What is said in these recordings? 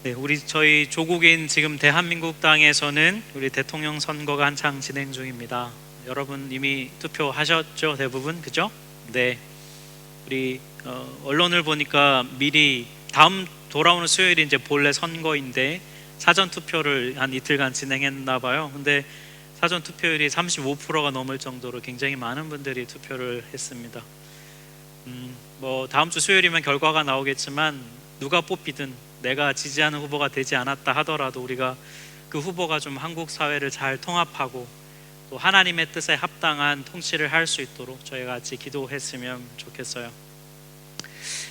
네, 저희 조국인 지금 대한민국 땅에서는 우리 대통령 선거가 한창 진행 중입니다. 여러분 이미 투표하셨죠? 대부분 그죠? 네, 우리 언론을 보니까 미리 다음 돌아오는 수요일이 이제 본래 선거인데 사전 투표를 한 이틀간 진행했나 봐요. 근데 사전 투표율이 35%가 넘을 정도로 굉장히 많은 분들이 투표를 했습니다. 뭐 다음 주 수요일이면 결과가 나오겠지만 누가 뽑히든 내가 지지하는 후보가 되지 않았다 하더라도 우리가 그 후보가 좀 한국 사회를 잘 통합하고 또 하나님의 뜻에 합당한 통치를 할 수 있도록 저희가 같이 기도했으면 좋겠어요.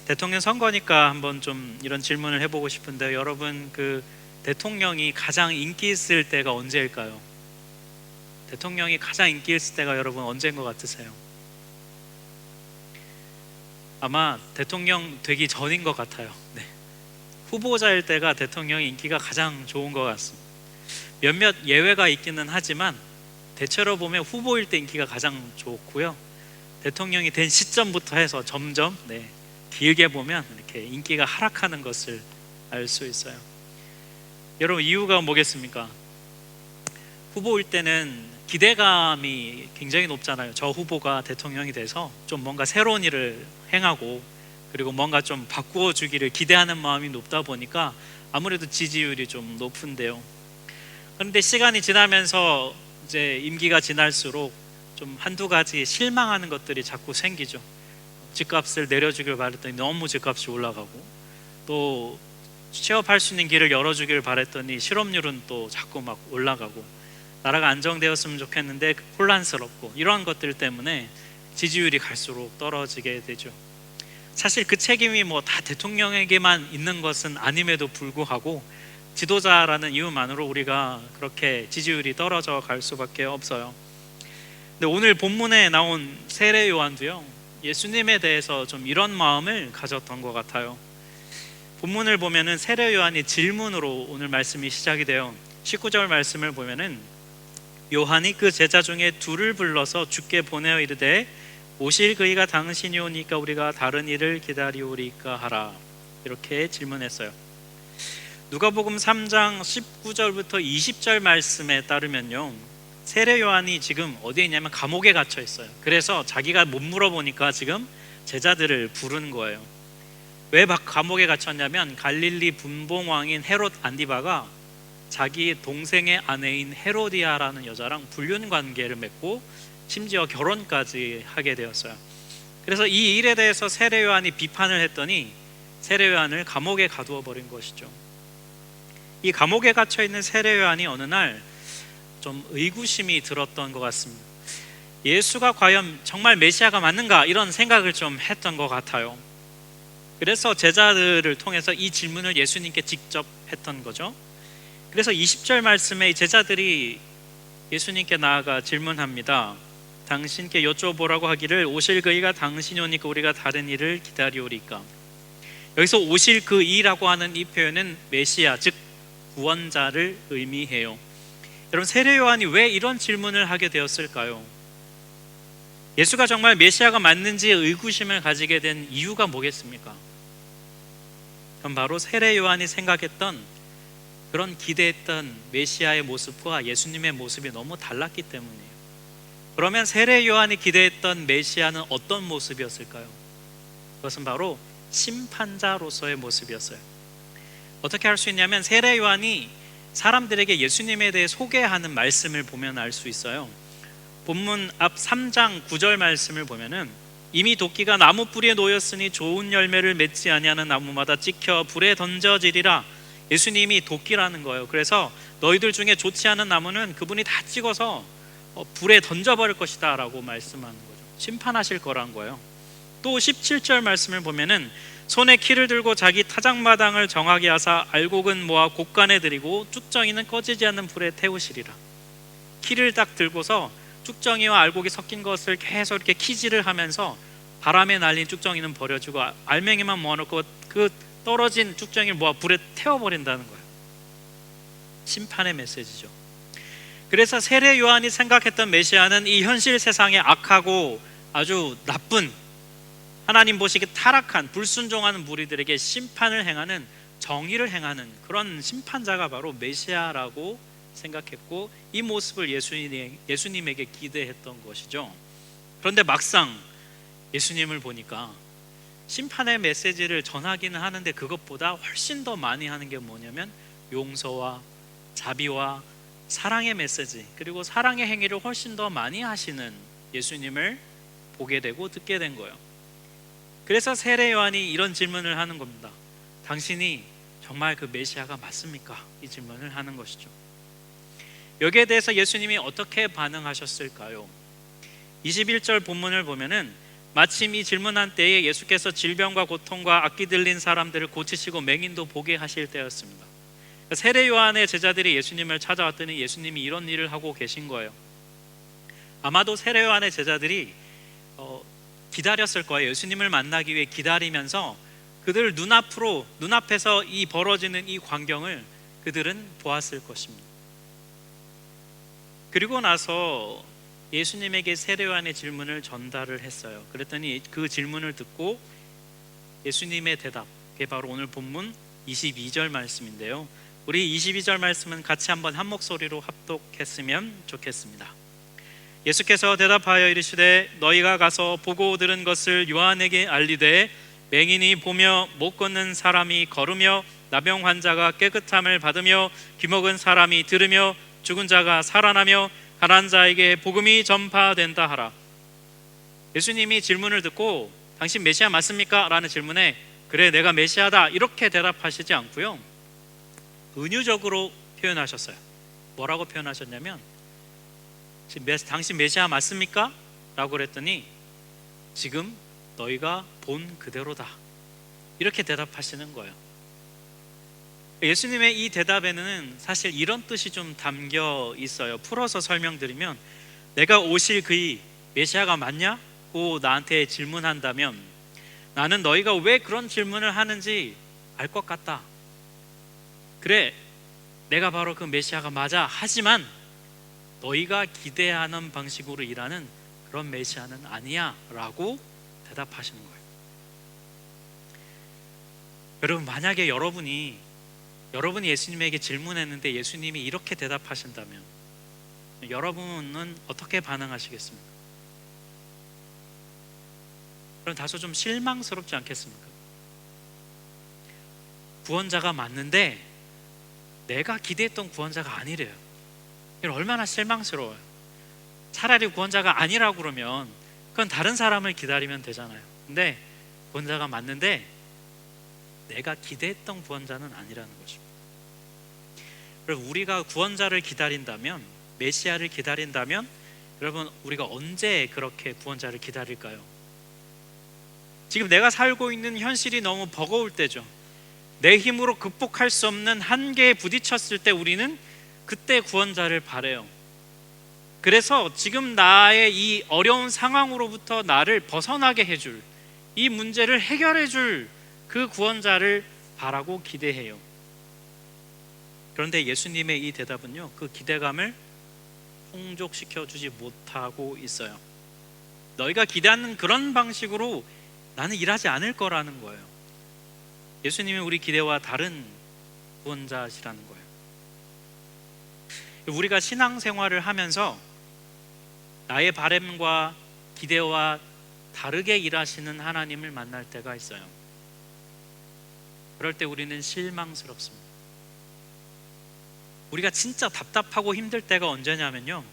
대통령 선거니까 한번 좀 이런 질문을 해보고 싶은데, 여러분 그 대통령이 가장 인기 있을 때가 언제일까요? 대통령이 가장 인기 있을 때가 여러분 언제인 것 같으세요? 아마 대통령 되기 전인 것 같아요. 네. 후보자일 때가 대통령의 인기가 가장 좋은 것 같습니다. 몇몇 예외가 있기는 하지만 대체로 보면 후보일 때 인기가 가장 좋고요. 대통령이 된 시점부터 해서 점점 길게 보면 이렇게 인기가 하락하는 것을 알 수 있어요. 여러분 이유가 뭐겠습니까? 후보일 때는 기대감이 굉장히 높잖아요. 저 후보가 대통령이 돼서 좀 뭔가 새로운 일을 행하고 그리고 뭔가 좀 바꾸어 주기를 기대하는 마음이 높다 보니까 아무래도 지지율이 좀 높은데요. 그런데 시간이 지나면서 이제 임기가 지날수록 좀 한두 가지 실망하는 것들이 자꾸 생기죠. 집값을 내려주길 바랬더니 너무 집값이 올라가고, 또 취업할 수 있는 길을 열어주길 바랬더니 실업률은 또 자꾸 막 올라가고, 나라가 안정되었으면 좋겠는데 혼란스럽고, 이러한 것들 때문에 지지율이 갈수록 떨어지게 되죠. 사실 그 책임이 뭐 다 대통령에게만 있는 것은 아님에도 불구하고 지도자라는 이유만으로 우리가 그렇게 지지율이 떨어져 갈 수밖에 없어요. 근데 오늘 본문에 나온 세례 요한도요, 예수님에 대해서 좀 이런 마음을 가졌던 것 같아요. 본문을 보면은 세례 요한이 질문으로 오늘 말씀이 시작이 돼요. 19절 말씀을 보면은 요한이 그 제자 중에 둘을 불러서 주께 보내어 이르되 오실 그이가 당신이 오니까 우리가 다른 일을 기다리오리까 하라, 이렇게 질문했어요. 누가복음 3장 19절부터 20절 말씀에 따르면요, 세례 요한이 지금 어디에 있냐면 감옥에 갇혀 있어요. 그래서 자기가 못 물어보니까 지금 제자들을 부른 거예요. 왜 감옥에 갇혔냐면 갈릴리 분봉왕인 헤롯 안디바가 자기 동생의 아내인 헤로디아라는 여자랑 불륜 관계를 맺고 심지어 결혼까지 하게 되었어요. 그래서 이 일에 대해서 세례 요한이 비판을 했더니 세례 요한을 감옥에 가두어 버린 것이죠. 이 감옥에 갇혀 있는 세례 요한이 어느 날 좀 의구심이 들었던 것 같습니다. 예수가 과연 정말 메시아가 맞는가, 이런 생각을 좀 했던 것 같아요. 그래서 제자들을 통해서 이 질문을 예수님께 직접 했던 거죠. 그래서 20절 말씀에 제자들이 예수님께 나아가 질문합니다. 당신께 여쭤보라고 하기를 오실 그이가 당신이 오니까 우리가 다른 일을 기다리오리까. 여기서 오실 그이라고 하는 이 표현은 메시아, 즉 구원자를 의미해요. 여러분 세례 요한이 왜 이런 질문을 하게 되었을까요? 예수가 정말 메시아가 맞는지 의구심을 가지게 된 이유가 뭐겠습니까? 그럼 바로 세례 요한이 생각했던 그런 기대했던 메시아의 모습과 예수님의 모습이 너무 달랐기 때문이에요. 그러면 세례 요한이 기대했던 메시아는 어떤 모습이었을까요? 그것은 바로 심판자로서의 모습이었어요. 어떻게 할 수 있냐면 세례 요한이 사람들에게 예수님에 대해 소개하는 말씀을 보면 알 수 있어요. 본문 앞 3장 9절 말씀을 보면은 이미 도끼가 나무 뿌리에 놓였으니 좋은 열매를 맺지 아니하는 나무마다 찍혀 불에 던져지리라. 예수님이 도끼라는 거예요. 그래서 너희들 중에 좋지 않은 나무는 그분이 다 찍어서 불에 던져버릴 것이다 라고 말씀하는 거죠. 심판하실 거란 거예요. 또 17절 말씀을 보면은 손에 키를 들고 자기 타작마당을 정하게 하사 알곡은 모아 곳간에 들이고 쭉정이는 꺼지지 않는 불에 태우시리라. 키를 딱 들고서 쭉정이와 알곡이 섞인 것을 계속 이렇게 키질을 하면서 바람에 날린 쭉정이는 버려주고 알맹이만 모아놓고 그 떨어진 쭉정이를 모아 불에 태워버린다는 거예요. 심판의 메시지죠. 그래서 세례 요한이 생각했던 메시아는 이 현실 세상에 악하고 아주 나쁜, 하나님 보시기에 타락한 불순종하는 무리들에게 심판을 행하는 정의를 행하는 그런 심판자가 바로 메시아라고 생각했고, 이 모습을 예수님에게 기대했던 것이죠. 그런데 막상 예수님을 보니까 심판의 메시지를 전하기는 하는데 그것보다 훨씬 더 많이 하는 게 뭐냐면 용서와 자비와 사랑의 메시지, 그리고 사랑의 행위를 훨씬 더 많이 하시는 예수님을 보게 되고 듣게 된 거예요. 그래서 세례 요한이 이런 질문을 하는 겁니다. 당신이 정말 그 메시아가 맞습니까? 이 질문을 하는 것이죠. 여기에 대해서 예수님이 어떻게 반응하셨을까요? 21절 본문을 보면은 마침 이 질문한 때에 예수께서 질병과 고통과 악기 들린 사람들을 고치시고 맹인도 보게 하실 때였습니다. 세례 요한의 제자들이 예수님을 찾아왔더니 예수님이 이런 일을 하고 계신 거예요. 아마도 세례 요한의 제자들이 기다렸을 거예요. 예수님을 만나기 위해 기다리면서 그들 눈앞에서 이 벌어지는 이 광경을 그들은 보았을 것입니다. 그리고 나서 예수님에게 세례 요한의 질문을 전달을 했어요. 그랬더니 그 질문을 듣고 예수님의 대답, 그게 바로 오늘 본문 22절 말씀인데요. 우리 22절 말씀은 같이 한번 한 목소리로 합독했으면 좋겠습니다. 예수께서 대답하여 이르시되 너희가 가서 보고 들은 것을 요한에게 알리되 맹인이 보며 못 걷는 사람이 걸으며 나병 환자가 깨끗함을 받으며 귀먹은 사람이 들으며 죽은 자가 살아나며 가난한 자에게 복음이 전파된다 하라. 예수님이 질문을 듣고 당신 메시아 맞습니까? 라는 질문에 그래 내가 메시아다 이렇게 대답하시지 않고요, 은유적으로 표현하셨어요. 뭐라고 표현하셨냐면 당신 메시아 맞습니까? 라고 그랬더니 지금 너희가 본 그대로다 이렇게 대답하시는 거예요. 예수님의 이 대답에는 사실 이런 뜻이 좀 담겨 있어요. 풀어서 설명드리면 내가 오실 그이 메시아가 맞냐고 나한테 질문한다면 나는 너희가 왜 그런 질문을 하는지 알 것 같다. 그래 내가 바로 그 메시아가 맞아. 하지만 너희가 기대하는 방식으로 일하는 그런 메시아는 아니야 라고 대답하시는 거예요. 여러분, 만약에 여러분이 예수님에게 질문했는데 예수님이 이렇게 대답하신다면 여러분은 어떻게 반응하시겠습니까? 그럼 다소 좀 실망스럽지 않겠습니까? 구원자가 맞는데 내가 기대했던 구원자가 아니래요. 얼마나 실망스러워요. 차라리 구원자가 아니라고 그러면 그건 다른 사람을 기다리면 되잖아요. 근데 구원자가 맞는데 내가 기대했던 구원자는 아니라는 것입니다. 그럼 우리가 구원자를 기다린다면, 메시아를 기다린다면 여러분 우리가 언제 그렇게 구원자를 기다릴까요? 지금 내가 살고 있는 현실이 너무 버거울 때죠. 내 힘으로 극복할 수 없는 한계에 부딪혔을 때 우리는 그때 구원자를 바라요. 그래서 지금 나의 이 어려운 상황으로부터 나를 벗어나게 해줄, 이 문제를 해결해 줄 그 구원자를 바라고 기대해요. 그런데 예수님의 이 대답은요, 그 기대감을 충족시켜 주지 못하고 있어요. 너희가 기대하는 그런 방식으로 나는 일하지 않을 거라는 거예요. 예수님이 우리 기대와 다른 구원자시라는 거예요. 우리가 신앙생활을 하면서 나의 바람과 기대와 다르게 일하시는 하나님을 만날 때가 있어요. 그럴 때 우리는 실망스럽습니다. 우리가 진짜 답답하고 힘들 때가 언제냐면요,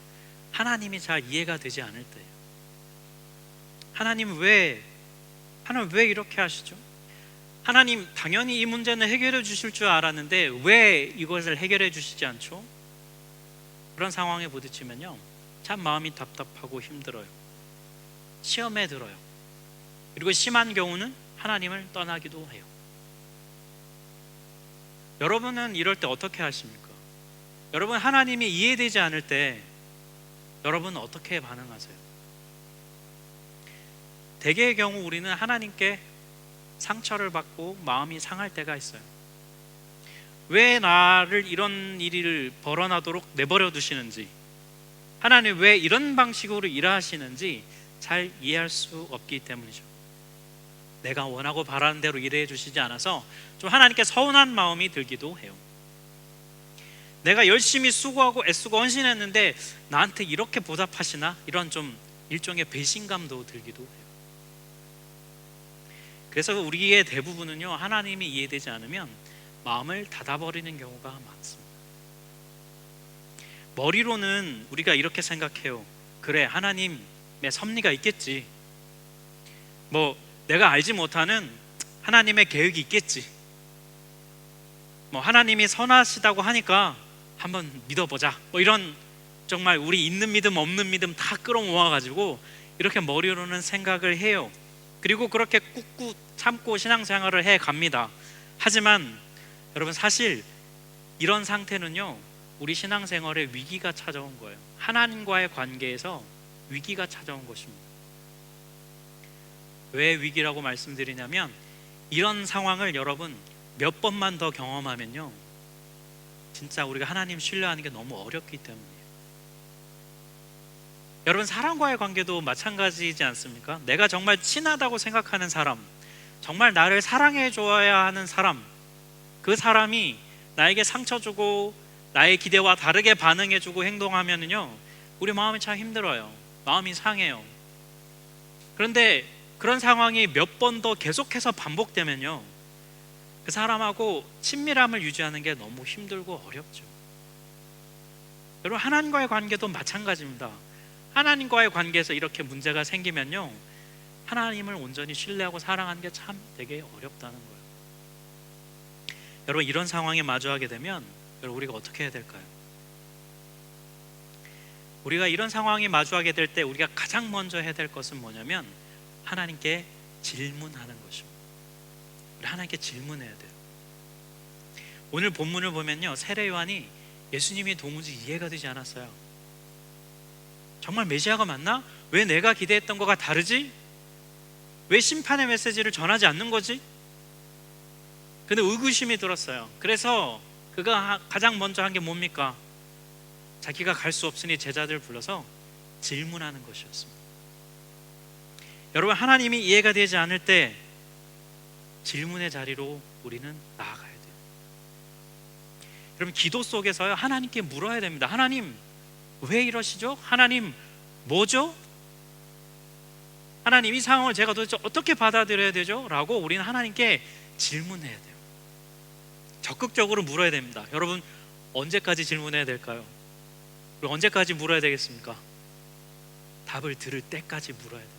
하나님이 잘 이해가 되지 않을 때예요. 하나님 왜 이렇게 하시죠? 하나님 당연히 이 문제는 해결해 주실 줄 알았는데 왜 이것을 해결해 주시지 않죠? 그런 상황에 부딪히면요, 참 마음이 답답하고 힘들어요. 시험에 들어요. 그리고 심한 경우는 하나님을 떠나기도 해요. 여러분은 이럴 때 어떻게 하십니까? 여러분, 하나님이 이해되지 않을 때 여러분은 어떻게 반응하세요? 대개의 경우 우리는 하나님께 상처를 받고 마음이 상할 때가 있어요. 왜 나를 이런 일을 벌어나도록 내버려 두시는지, 하나님 왜 이런 방식으로 일하시는지 잘 이해할 수 없기 때문이죠. 내가 원하고 바라는 대로 일해 주시지 않아서 좀 하나님께 서운한 마음이 들기도 해요. 내가 열심히 수고하고 애쓰고 헌신했는데 나한테 이렇게 보답하시나? 이런 좀 일종의 배신감도 들기도 해요. 그래서 우리의 대부분은요, 하나님이 이해되지 않으면 마음을 닫아버리는 경우가 많습니다. 머리로는 우리가 이렇게 생각해요. 그래, 하나님의 섭리가 있겠지. 내가 알지 못하는 하나님의 계획이 있겠지. 하나님이 선하시다고 하니까 한번 믿어보자. 이런 정말 우리 있는 믿음 없는 믿음 다 끌어모아가지고 이렇게 머리로는 생각을 해요. 그리고 그렇게 꾹꾹 참고 신앙생활을 해 갑니다. 하지만 여러분, 사실 이런 상태는요, 우리 신앙생활에 위기가 찾아온 거예요. 하나님과의 관계에서 위기가 찾아온 것입니다. 왜 위기라고 말씀드리냐면, 이런 상황을 여러분 몇 번만 더 경험하면요, 진짜 우리가 하나님 신뢰하는 게 너무 어렵기 때문이에요. 여러분, 사람과의 관계도 마찬가지이지 않습니까? 내가 정말 친하다고 생각하는 사람, 정말 나를 사랑해 줘야 하는 사람, 그 사람이 나에게 상처 주고 나의 기대와 다르게 반응해 주고 행동하면은요, 우리 마음이 참 힘들어요. 마음이 상해요. 그런데 그런 상황이 몇 번 더 계속해서 반복되면요, 그 사람하고 친밀함을 유지하는 게 너무 힘들고 어렵죠. 여러분, 하나님과의 관계도 마찬가지입니다. 하나님과의 관계에서 이렇게 문제가 생기면요, 하나님을 온전히 신뢰하고 사랑하는 게 참 되게 어렵다는 거예요. 여러분, 이런 상황에 마주하게 되면 여러분, 우리가 어떻게 해야 될까요? 우리가 이런 상황에 마주하게 될 때 우리가 가장 먼저 해야 될 것은 뭐냐면, 하나님께 질문하는 것입니다. 우리 하나님께 질문해야 돼요. 오늘 본문을 보면요, 세례 요한이 예수님이 도무지 이해가 되지 않았어요. 정말 메시아가 맞나? 왜 내가 기대했던 거가 다르지? 왜 심판의 메시지를 전하지 않는 거지? 근데 의구심이 들었어요. 그래서 그가 가장 먼저 한 게 뭡니까? 자기가 갈 수 없으니 제자들을 불러서 질문하는 것이었습니다. 여러분, 하나님이 이해가 되지 않을 때 질문의 자리로 우리는 나아가야 돼요. 여러분, 기도 속에서요, 하나님께 물어야 됩니다. 하나님, 왜 이러시죠? 하나님, 뭐죠? 하나님, 이 상황을 제가 도대체 어떻게 받아들여야 되죠? 라고 우리는 하나님께 질문해야 돼요. 적극적으로 물어야 됩니다. 여러분, 언제까지 질문해야 될까요? 우리 언제까지 물어야 되겠습니까? 답을 들을 때까지 물어야 돼요.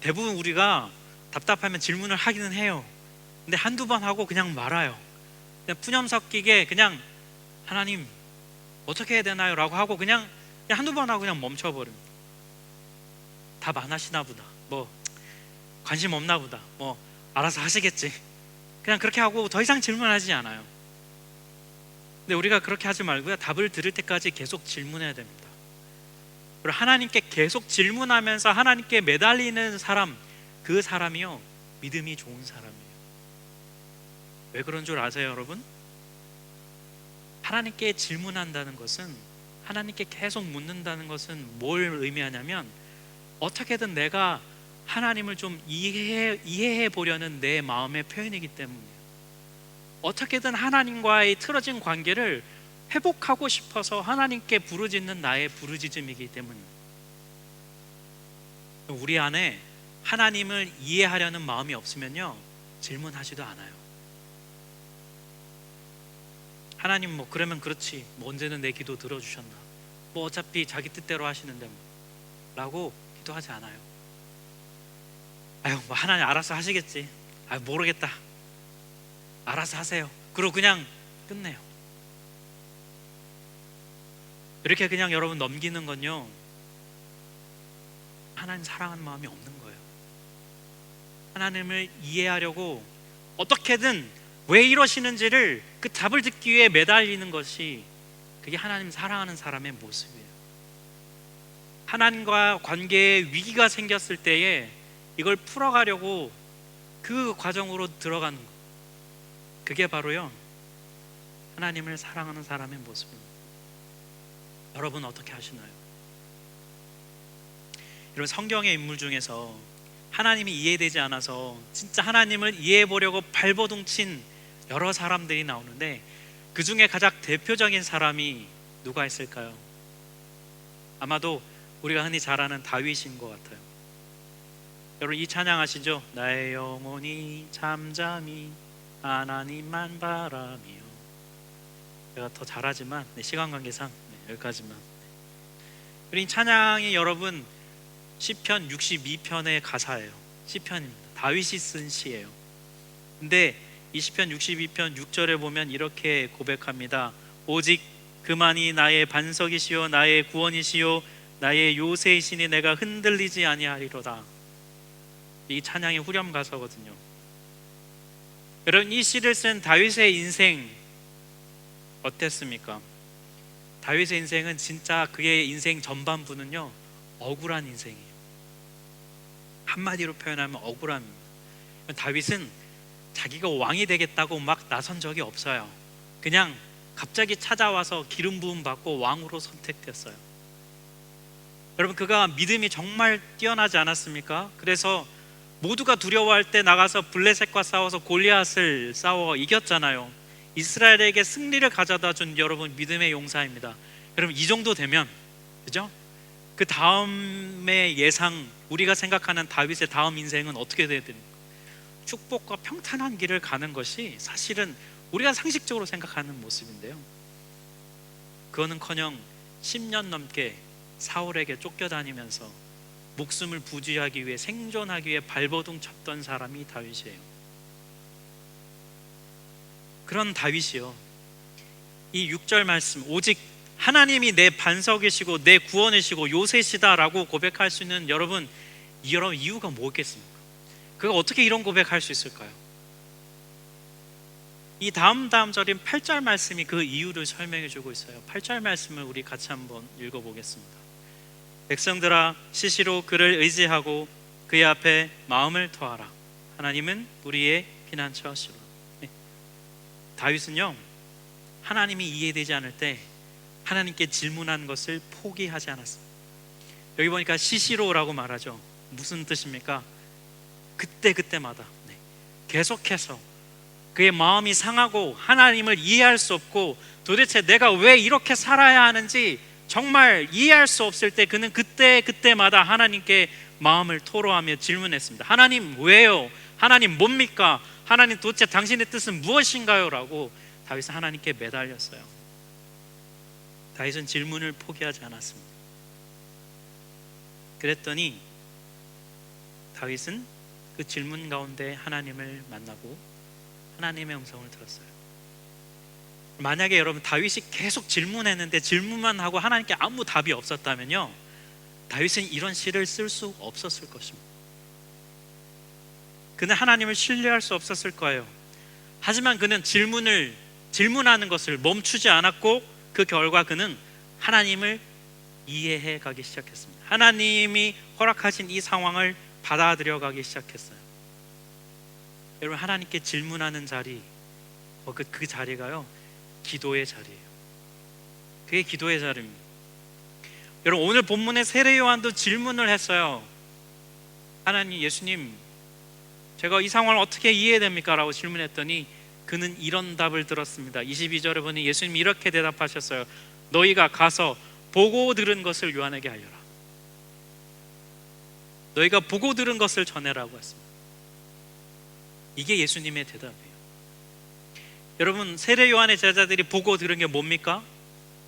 대부분 우리가 답답하면 질문을 하기는 해요. 근데 한두 번 하고 그냥 말아요. 그냥 푸념 섞이게 그냥 하나님 어떻게 해야 되나요? 라고 하고 그냥 한두 번 하고 그냥 멈춰버립니다. 답 안 하시나 보다, 관심 없나 보다, 알아서 하시겠지, 그냥 그렇게 하고 더 이상 질문하지 않아요. 근데 우리가 그렇게 하지 말고요, 답을 들을 때까지 계속 질문해야 됩니다. 그리고 하나님께 계속 질문하면서 하나님께 매달리는 사람, 그 사람이요, 믿음이 좋은 사람이에요. 왜 그런 줄 아세요, 여러분? 하나님께 질문한다는 것은, 하나님께 계속 묻는다는 것은 뭘 의미하냐면, 어떻게든 내가 하나님을 좀 이해해 보려는 내 마음의 표현이기 때문이에요. 어떻게든 하나님과의 틀어진 관계를 회복하고 싶어서 하나님께 부르짖는 나의 부르짖음이기 때문입니다. 우리 안에 하나님을 이해하려는 마음이 없으면요, 질문하지도 않아요. 하나님, 그러면 그렇지, 언제는 내 기도 들어주셨나, 어차피 자기 뜻대로 하시는데 라고 기도하지 않아요. 하나님 알아서 하시겠지, 모르겠다, 알아서 하세요, 그리고 그냥 끝내요. 이렇게 그냥 여러분 넘기는 건요, 하나님 사랑하는 마음이 없는 거예요. 하나님을 이해하려고 어떻게든 왜 이러시는지를 그 답을 듣기 위해 매달리는 것이, 그게 하나님 사랑하는 사람의 모습이에요. 하나님과 관계에 위기가 생겼을 때에 이걸 풀어가려고 그 과정으로 들어가는 것, 그게 바로요, 하나님을 사랑하는 사람의 모습입니다. 여러분 어떻게 하시나요? 이런 성경의 인물 중에서 하나님이 이해되지 않아서 진짜 하나님을 이해해 보려고 발버둥 친 여러 사람들이 나오는데, 그 중에 가장 대표적인 사람이 누가 있을까요? 아마도 우리가 흔히 잘 아는 다윗인 것 같아요. 여러분, 이 찬양 아시죠? 나의 영혼이 잠잠히 하나님만 바라며. 제가 더 잘하지만 시간 관계상 여기까지만. 그리고 이 찬양이 여러분 시편 62편의 가사예요. 시편입니다. 다윗이 쓴 시예요. 근데 이 시편 62편 6절에 보면 이렇게 고백합니다. 오직 그만이 나의 반석이시요 나의 구원이시요 나의 요새이시니 내가 흔들리지 아니하리로다. 이 찬양의 후렴 가사거든요. 여러분, 이 시를 쓴 다윗의 인생 어땠습니까? 다윗의 인생은 진짜 그의 인생 전반부는요 억울한 인생이에요. 한마디로 표현하면 억울함입니다. 다윗은 자기가 왕이 되겠다고 막 나선 적이 없어요. 그냥 갑자기 찾아와서 기름 부음 받고 왕으로 선택됐어요. 여러분, 그가 믿음이 정말 뛰어나지 않았습니까? 그래서 모두가 두려워할 때 나가서 블레셋과 싸워서 골리앗을 싸워 이겼잖아요. 이스라엘에게 승리를 가져다 준 여러분 믿음의 용사입니다. 여러분, 이 정도 되면, 그죠? 그 다음의 예상, 우리가 생각하는 다윗의 다음 인생은 어떻게 돼야 됩니까? 축복과 평탄한 길을 가는 것이 사실은 우리가 상식적으로 생각하는 모습인데요, 그거는커녕 10년 넘게 사울에게 쫓겨다니면서 목숨을 부지하기 위해, 생존하기 위해 발버둥 쳤던 사람이 다윗이에요. 그런 다윗이요, 이 6절 말씀, 오직 하나님이 내 반석이시고 내 구원이시고 요새시다라고 고백할 수 있는 여러분 이유가 뭐겠습니까? 그가 어떻게 이런 고백할 수 있을까요? 이 다음 절인 8절 말씀이 그 이유를 설명해 주고 있어요. 8절 말씀을 우리 같이 한번 읽어보겠습니다. 백성들아, 시시로 그를 의지하고 그의 앞에 마음을 토하라. 하나님은 우리의 피난처시로다. 다윗은요, 하나님이 이해되지 않을 때 하나님께 질문한 것을 포기하지 않았습니다. 여기 보니까 시시로라고 말하죠. 무슨 뜻입니까? 그때마다 계속해서 그의 마음이 상하고 하나님을 이해할 수 없고 도대체 내가 왜 이렇게 살아야 하는지 정말 이해할 수 없을 때 그는 그때마다 하나님께 마음을 토로하며 질문했습니다. 하나님 왜요? 하나님 뭡니까? 하나님 도대체 당신의 뜻은 무엇인가요? 라고 다윗은 하나님께 매달렸어요. 다윗은 질문을 포기하지 않았습니다. 그랬더니 다윗은 그 질문 가운데 하나님을 만나고 하나님의 음성을 들었어요. 만약에 여러분 다윗이 계속 질문했는데 질문만 하고 하나님께 아무 답이 없었다면요, 다윗은 이런 시를 쓸 수 없었을 것입니다. 그는 하나님을 신뢰할 수 없었을 거예요. 하지만 그는 질문하는 것을 멈추지 않았고 그 결과 그는 하나님을 이해해 가기 시작했습니다. 하나님이 허락하신 이 상황을 받아들여 가기 시작했어요. 여러분, 하나님께 질문하는 자리, 그 자리가요 기도의 자리예요. 그게 기도의 자리입니다. 여러분, 오늘 본문의 세례 요한도 질문을 했어요. 하나님, 예수님, 제가 이 상황을 어떻게 이해해야 됩니까? 라고 질문했더니 그는 이런 답을 들었습니다. 22절에 보니 예수님이 이렇게 대답하셨어요. 너희가 가서 보고 들은 것을 요한에게 알려라. 너희가 보고 들은 것을 전해라고 했습니다. 이게 예수님의 대답이에요. 여러분, 세례 요한의 제자들이 보고 들은 게 뭡니까?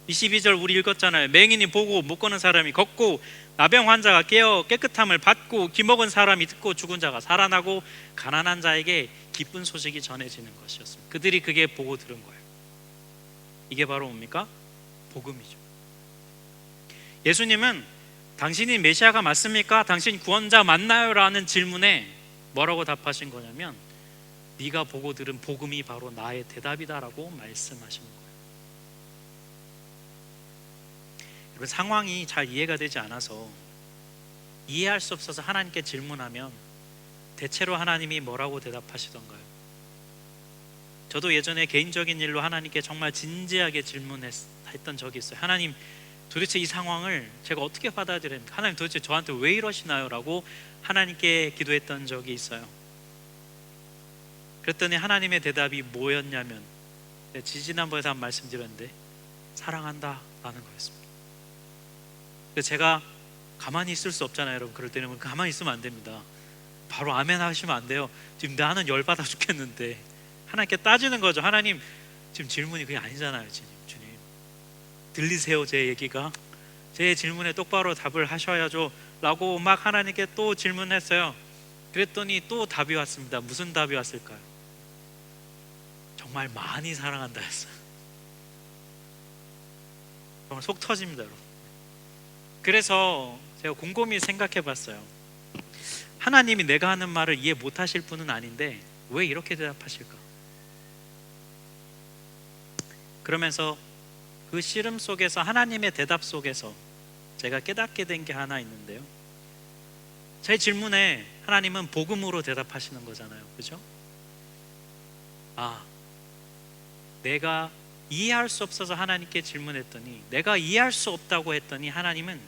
22절 우리 읽었잖아요. 맹인이 보고 못 걷는 사람이 걷고 나병 환자가 깨어 깨끗함을 받고 기먹은 사람이 듣고 죽은 자가 살아나고 가난한 자에게 기쁜 소식이 전해지는 것이었습니다. 그들이 그게 보고 들은 거예요. 이게 바로 뭡니까? 복음이죠. 예수님은 당신이 메시아가 맞습니까? 당신 구원자 맞나요? 라는 질문에 뭐라고 답하신 거냐면 네가 보고 들은 복음이 바로 나의 대답이다라고 말씀하시는 거예요. 여러분, 상황이 잘 이해가 되지 않아서 이해할 수 없어서 하나님께 질문하면 대체로 하나님이 뭐라고 대답하시던가요? 저도 예전에 개인적인 일로 하나님께 정말 진지하게 질문했던 적이 있어요. 하나님, 도대체 이 상황을 제가 어떻게 받아들여야 합니까? 하나님 도대체 저한테 왜 이러시나요? 라고 하나님께 기도했던 적이 있어요. 그랬더니 하나님의 대답이 뭐였냐면, 지지난번에도 한 말씀드렸는데 사랑한다 라는 거였습니다. 제가 가만히 있을 수 없잖아요, 여러분. 그럴 때는 가만히 있으면 안 됩니다. 바로 아멘 하시면 안 돼요. 지금 나는 열받아 죽겠는데. 하나님께 따지는 거죠. 하나님, 지금 질문이 그게 아니잖아요. 주님 들리세요? 제 얘기가? 제 질문에 똑바로 답을 하셔야죠 라고 막 하나님께 또 질문했어요. 그랬더니 또 답이 왔습니다. 무슨 답이 왔을까요? 정말 많이 사랑한다 했어요. 정말 속 터집니다, 여러분. 그래서 제가 곰곰이 생각해 봤어요. 하나님이 내가 하는 말을 이해 못 하실 분은 아닌데 왜 이렇게 대답하실까? 그러면서 그 씨름 속에서, 하나님의 대답 속에서 제가 깨닫게 된 게 하나 있는데요. 제 질문에 하나님은 복음으로 대답하시는 거잖아요, 그죠? 내가 이해할 수 없어서 하나님께 질문했더니, 내가 이해할 수 없다고 했더니 하나님은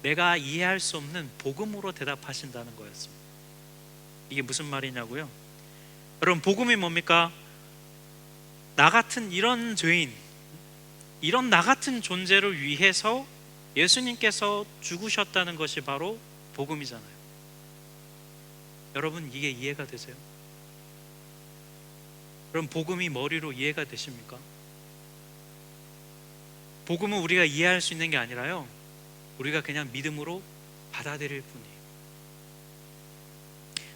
내가 이해할 수 없는 복음으로 대답하신다는 거였습니다. 이게 무슨 말이냐고요? 여러분, 복음이 뭡니까? 나 같은 이런 죄인, 이런 나 같은 존재를 위해서 예수님께서 죽으셨다는 것이 바로 복음이잖아요. 여러분, 이게 이해가 되세요? 그럼 복음이 머리로 이해가 되십니까? 복음은 우리가 이해할 수 있는 게 아니라요, 우리가 그냥 믿음으로 받아들일 뿐이에요.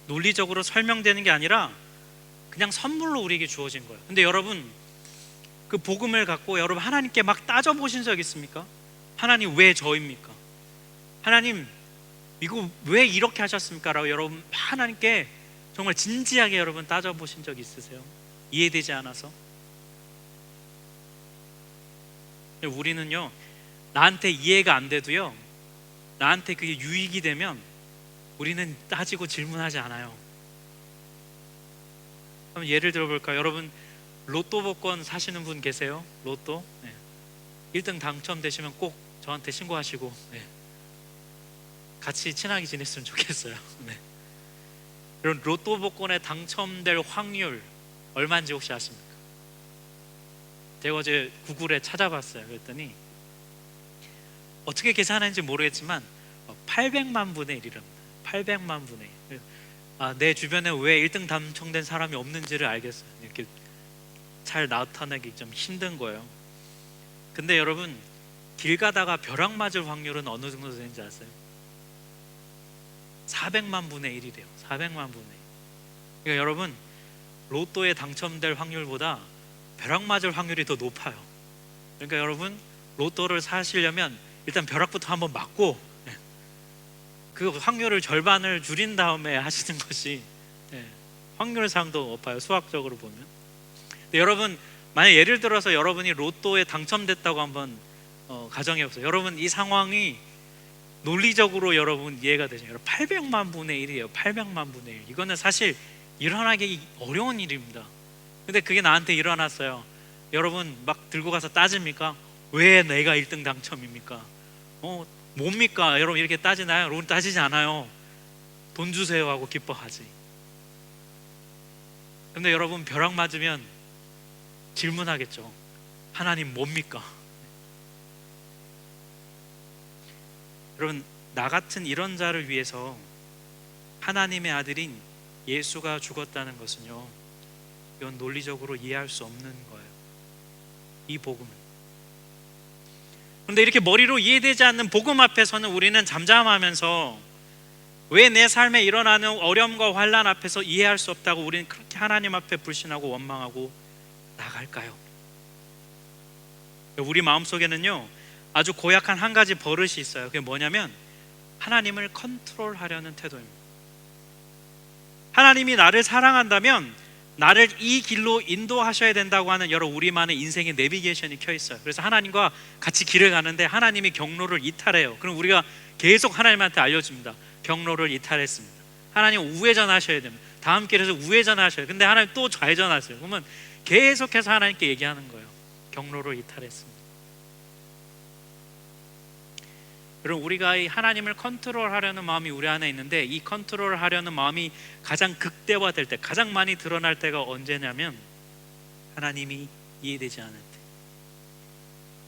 논리적으로 설명되는 게 아니라 그냥 선물로 우리에게 주어진 거예요. 근데 여러분, 그 복음을 갖고 여러분 하나님께 막 따져보신 적 있습니까? 하나님 왜 저입니까? 하나님 이거 왜 이렇게 하셨습니까? 라고 여러분 하나님께 정말 진지하게 여러분 따져보신 적 있으세요? 이해되지 않아서? 우리는요, 나한테 이해가 안 돼도요, 나한테 그게 유익이 되면 우리는 따지고 질문하지 않아요. 한번 예를 들어볼까요? 여러분, 로또 복권 사시는 분 계세요? 로또? 1등 당첨되시면 꼭 저한테 신고하시고 같이 친하게 지냈으면 좋겠어요. 그럼 로또 복권에 당첨될 확률 얼마인지 혹시 아십니까? 제가 어제 구글에 찾아봤어요. 그랬더니 어떻게 계산하는지 모르겠지만 800만 분의 1이랍니다. 800만 분의 1. 내 주변에 왜 1등 당첨된 사람이 없는지를 알겠어요. 이렇게 잘 나타내기 좀 힘든 거예요. 근데 여러분, 길 가다가 벼락 맞을 확률은 어느 정도 되는지 아세요? 400만 분의 1이래요. 400만 분의 1. 그러니까 여러분, 로또에 당첨될 확률보다 벼락 맞을 확률이 더 높아요. 그러니까 여러분, 로또를 사시려면 일단 벼락부터 한번 맞고 그 확률을 절반을 줄인 다음에 하시는 것이 확률상도 높아요, 수학적으로 보면. 근데 여러분, 만약 예를 들어서 여러분이 로또에 당첨됐다고 한번 가정해 보세요. 여러분, 이 상황이 논리적으로 여러분 이해가 되죠? 800만 분의 1이에요. 800만 분의 1. 이거는 사실 일어나기 어려운 일입니다. 근데 그게 나한테 일어났어요. 여러분 막 들고 가서 따집니까? 왜 내가 1등 당첨입니까? 뭡니까? 여러분 이렇게 따지나요? 여러분 따지지 않아요. 돈 주세요 하고 기뻐하지. 근데 여러분 벼락 맞으면 질문하겠죠. 하나님 뭡니까? 여러분, 나 같은 이런 자를 위해서 하나님의 아들인 예수가 죽었다는 것은요, 이건 논리적으로 이해할 수 없는 거예요, 이 복음은. 그런데 이렇게 머리로 이해되지 않는 복음 앞에서는 우리는 잠잠하면서 왜 내 삶에 일어나는 어려움과 환난 앞에서 이해할 수 없다고 우리는 그렇게 하나님 앞에 불신하고 원망하고 나갈까요? 우리 마음속에는요, 아주 고약한 한 가지 버릇이 있어요. 그게 뭐냐면 하나님을 컨트롤하려는 태도입니다. 하나님이 나를 사랑한다면 나를 이 길로 인도하셔야 된다고 하는 여러 우리만의 인생의 내비게이션이 켜 있어요. 그래서 하나님과 같이 길을 가는데 하나님이 경로를 이탈해요. 그럼 우리가 계속 하나님한테 알려줍니다. 경로를 이탈했습니다. 하나님 우회전하셔야 됩니다. 다음 길에서 우회전하셔야 돼요. 근데 하나님 또 좌회전하세요. 그러면 계속해서 하나님께 얘기하는 거예요. 경로를 이탈했습니다. 여러분, 우리가 이 하나님을 컨트롤하려는 마음이 우리 안에 있는데, 이 컨트롤하려는 마음이 가장 극대화될 때, 가장 많이 드러날 때가 언제냐면 하나님이 이해되지 않을 때,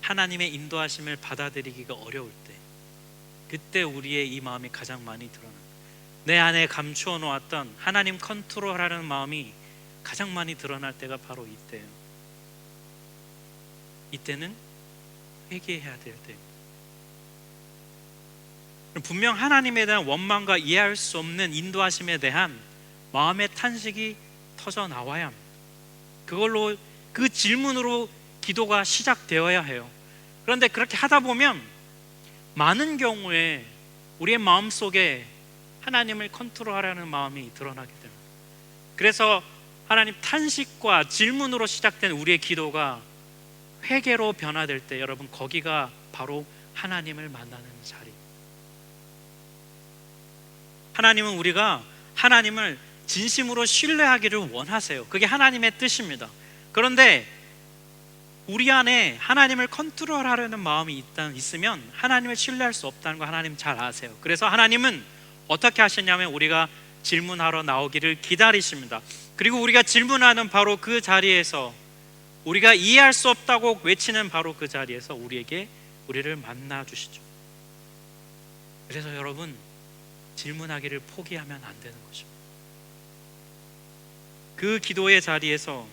하나님의 인도하심을 받아들이기가 어려울 때, 그때 우리의 이 마음이 가장 많이 드러납니다. 내 안에 감추어 놓았던 하나님 컨트롤하려는 마음이 가장 많이 드러날 때가 바로 이때예요. 이때는 회개해야 될 때입니다. 분명 하나님에 대한 원망과 이해할 수 없는 인도하심에 대한 마음의 탄식이 터져 나와야 합니다. 그걸로, 그 질문으로 기도가 시작되어야 해요. 그런데 그렇게 하다 보면 많은 경우에 우리의 마음속에 하나님을 컨트롤하려는 마음이 드러나게 됩니다. 그래서 하나님 탄식과 질문으로 시작된 우리의 기도가 회개로 변화될 때, 여러분, 거기가 바로 하나님을 만나는 자리. 하나님은 우리가 하나님을 진심으로 신뢰하기를 원하세요. 그게 하나님의 뜻입니다. 그런데 우리 안에 하나님을 컨트롤하려는 마음이 있으면 하나님을 신뢰할 수 없다는 거 하나님 잘 아세요. 그래서 하나님은 어떻게 하시냐면 우리가 질문하러 나오기를 기다리십니다. 그리고 우리가 질문하는 바로 그 자리에서, 우리가 이해할 수 없다고 외치는 바로 그 자리에서 우리를 만나 주시죠. 그래서 여러분, 질문하기를 포기하면 안 되는 것입니다. 그 기도의 자리에서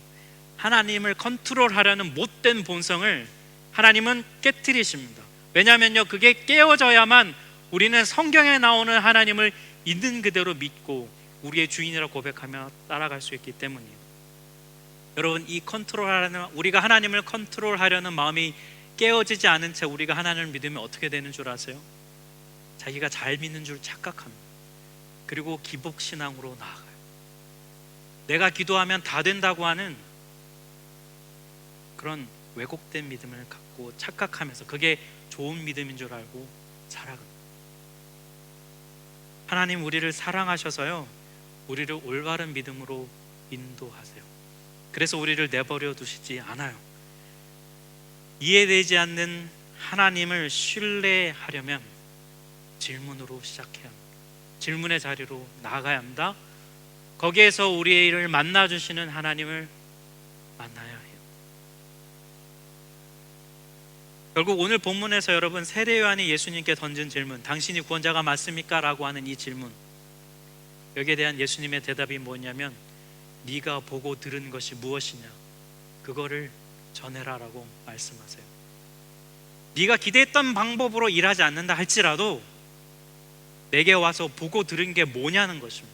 하나님을 컨트롤하려는 못된 본성을 하나님은 깨트리십니다. 왜냐하면요, 그게 깨어져야만 우리는 성경에 나오는 하나님을 있는 그대로 믿고 우리의 주인이라 고백하며 따라갈 수 있기 때문이에요. 여러분, 이 컨트롤하려는, 우리가 하나님을 컨트롤하려는 마음이 깨어지지 않은 채 우리가 하나님을 믿으면 어떻게 되는 줄 아세요? 자기가 잘 믿는 줄 착각합니다. 그리고 기복신앙으로 나아가요. 내가 기도하면 다 된다고 하는 그런 왜곡된 믿음을 갖고 착각하면서 그게 좋은 믿음인 줄 알고 살아갑니다. 하나님 우리를 사랑하셔서요, 우리를 올바른 믿음으로 인도하세요. 그래서 우리를 내버려 두시지 않아요. 이해되지 않는 하나님을 신뢰하려면 질문으로 시작해야 합니다. 질문의 자리로 나아가야 합니다. 거기에서 우리를 만나주시는 하나님을 만나야 해요. 결국 오늘 본문에서 여러분, 세례 요한이 예수님께 던진 질문, 당신이 구원자가 맞습니까? 라고 하는 이 질문, 여기에 대한 예수님의 대답이 뭐냐면, 네가 보고 들은 것이 무엇이냐, 그거를 전해라 라고 말씀하세요. 네가 기대했던 방법으로 일하지 않는다 할지라도 내게 와서 보고 들은 게 뭐냐는 것입니다.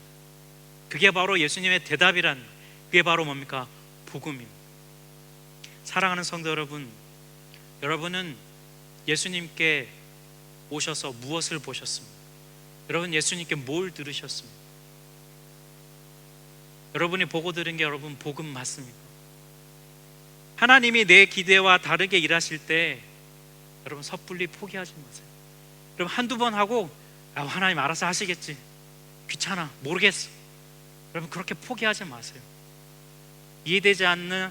그게 바로 예수님의 대답이란, 그게 바로 뭡니까? 복음입니다. 사랑하는 성도 여러분, 여러분은 예수님께 오셔서 무엇을 보셨습니까? 여러분, 예수님께 뭘 들으셨습니까? 여러분이 보고 들은 게 여러분 복음 맞습니까? 하나님이 내 기대와 다르게 일하실 때 여러분 섣불리 포기하지 마세요. 여러분, 한두 번 하고 하나님 알아서 하시겠지, 귀찮아, 모르겠어, 여러분 그렇게 포기하지 마세요. 이해되지 않는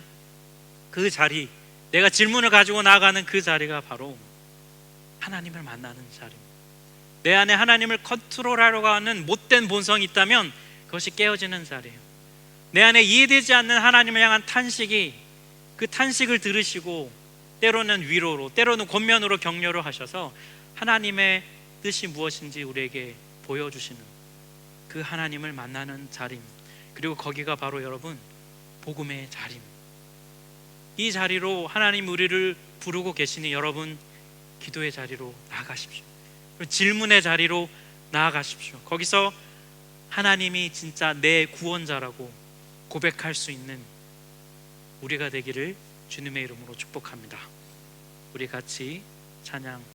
그 자리, 내가 질문을 가지고 나아가는 그 자리가 바로 하나님을 만나는 자리입니다. 내 안에 하나님을 컨트롤하려고 하는 못된 본성이 있다면 그것이 깨어지는 자리예요. 내 안에 이해되지 않는 하나님을 향한 탄식이, 그 탄식을 들으시고 때로는 위로로, 때로는 권면으로 격려를 하셔서 하나님의 뜻이 무엇인지 우리에게 보여주시는 그 하나님을 만나는 자리입니다. 그리고 거기가 바로 여러분 복음의 자리입니다. 이 자리로 하나님 우리를 부르고 계시니 여러분 기도의 자리로 나아가십시오. 질문의 자리로 나아가십시오. 거기서 하나님이 진짜 내 구원자라고 고백할 수 있는 우리가 되기를 주님의 이름으로 축복합니다. 우리 같이 찬양